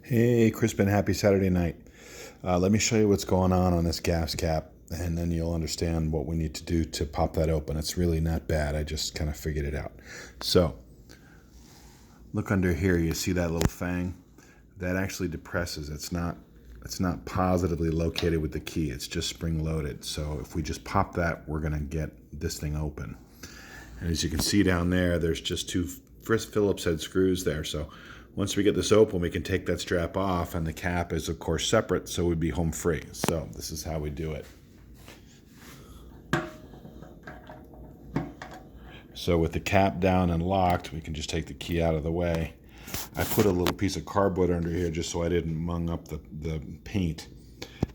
Hey, Crispin, happy Saturday night. Let me show you what's going on this gas cap, and then you'll understand what we need to do to pop that open. It's really not bad. I just kind of figured it out. So, look under here. You see that little fang? That actually depresses. It's not positively located with the key. It's just spring-loaded. So if we just pop that, we're going to get this thing open. And as you can see down there, there's just two Phillips head screws there. So once we get this open, we can take that strap off, and the cap is, of course, separate, so we'd be home free. So this is how we do it. So with the cap down and locked, we can just take the key out of the way. I put a little piece of cardboard under here just so I didn't mung up the paint.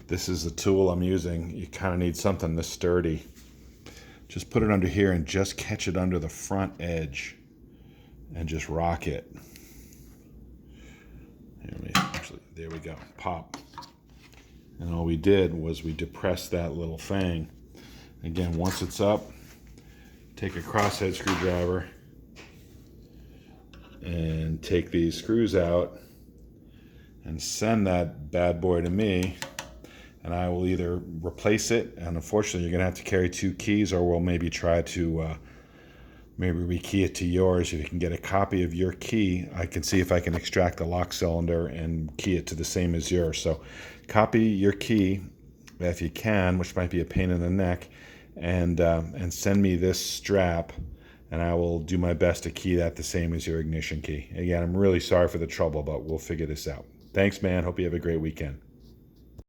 This is the tool I'm using. You kind of need something this sturdy. Just put it under here and just catch it under the front edge and just rock it. There we go, pop. And all we did was we depressed that little fang. Again, once it's up, take a crosshead screwdriver and take these screws out and send that bad boy to me, and I will either replace it, and unfortunately you're gonna have to carry two keys, or we'll maybe try to maybe rekey it to yours. If you can get a copy of your key, I can see if I can extract the lock cylinder and key it to the same as yours. So copy your key if you can, which might be a pain in the neck, and send me this strap, and I will do my best to key that the same as your ignition key. Again, I'm really sorry for the trouble, but we'll figure this out. Thanks, man. Hope you have a great weekend.